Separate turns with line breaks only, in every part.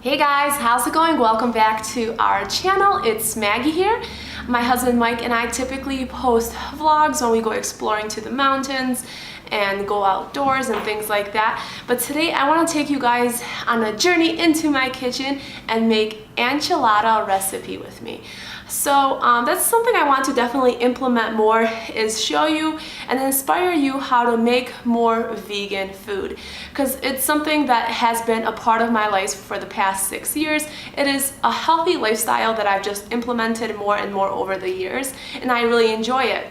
Hey guys, how's it going? Welcome back to our channel. It's Maggie here. My husband Mike and I typically post vlogs when we go exploring to the mountains and go outdoors and things like that. But today I want to take you guys on a journey into my kitchen and make enchilada recipe with me. So that's something I want to definitely implement more, is show you and inspire you how to make more vegan food, because it's something that has been a part of my life for the past 6 years. It is a healthy lifestyle that I've just implemented more and more over the years, and I really enjoy it.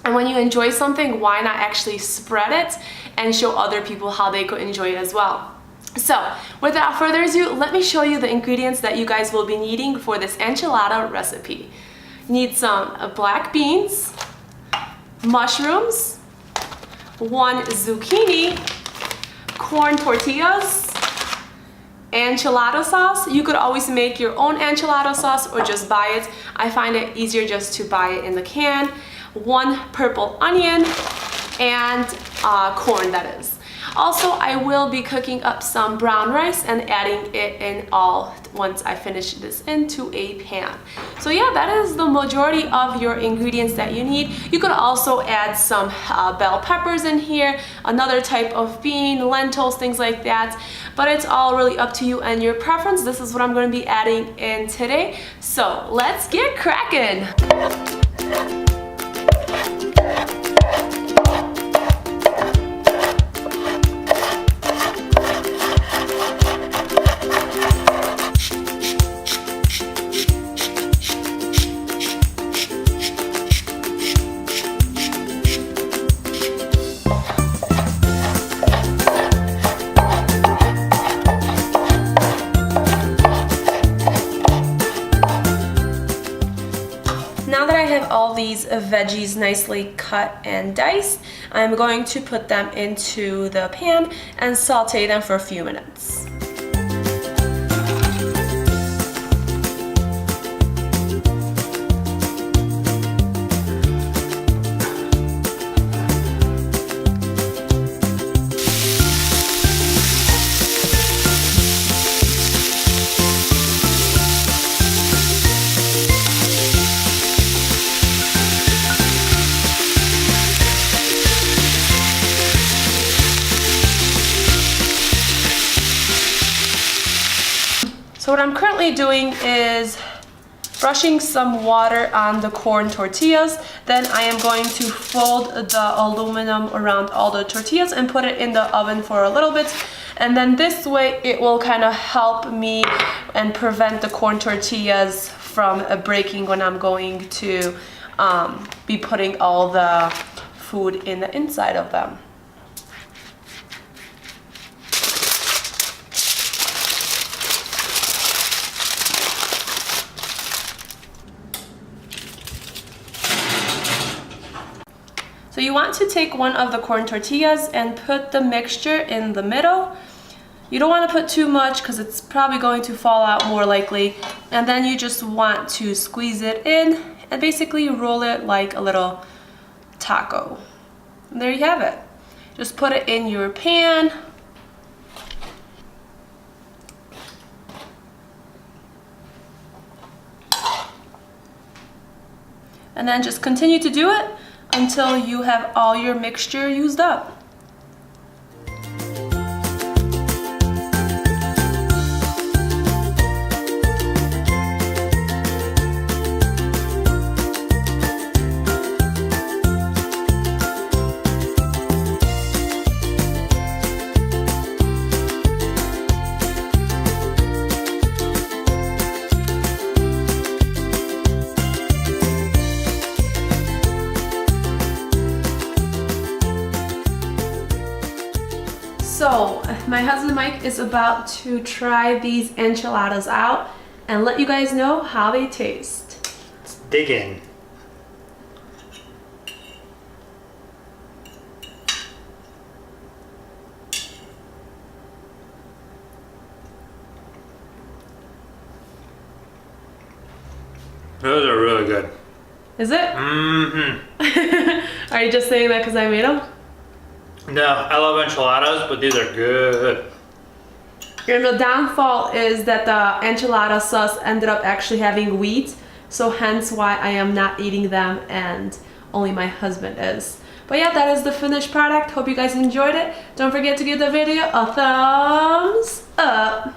And when you enjoy something, why not actually spread it and show other people how they could enjoy it as well? So without further ado, let me show you the ingredients that you guys will be needing for this enchilada recipe. You need some black beans, mushrooms, 1 zucchini, corn tortillas, enchilada sauce. You could always make your own enchilada sauce or just buy it. I find it easier just to buy it in the can. 1 purple onion and corn, that is. Also, I will be cooking up some brown rice and adding it in all once I finish this into a pan. So yeah, that is the majority of your ingredients that you need. You could also add some bell peppers in here, another type of bean, lentils, things like that. But it's all really up to you and your preference. This is what I'm going to be adding in today. So let's get cracking. Now that I have all these veggies nicely cut and diced, I'm going to put them into the pan and saute them for a few minutes. So what I'm currently doing is brushing some water on the corn tortillas. Then I am going to fold the aluminum around all the tortillas and put it in the oven for a little bit. And then this way it will kind of help me and prevent the corn tortillas from breaking when I'm going to be putting all the food in the inside of them. So you want to take one of the corn tortillas and put the mixture in the middle. You don't want to put too much because it's probably going to fall out more likely. And then you just want to squeeze it in and basically roll it like a little taco. And there you have it. Just put it in your pan. And then just continue to do it until you have all your mixture used up. So my husband Mike is about to try these enchiladas out and let you guys know how they taste.
Let's dig in. Those are really good.
Is it?
Mm-hmm.
Are you just saying that because I made them?
No, I love enchiladas, but these are good.
And the downfall is that the enchilada sauce ended up actually having wheat, so hence why I am not eating them and only my husband is. But yeah, that is the finished product. Hope you guys enjoyed it. Don't forget to give the video a thumbs up.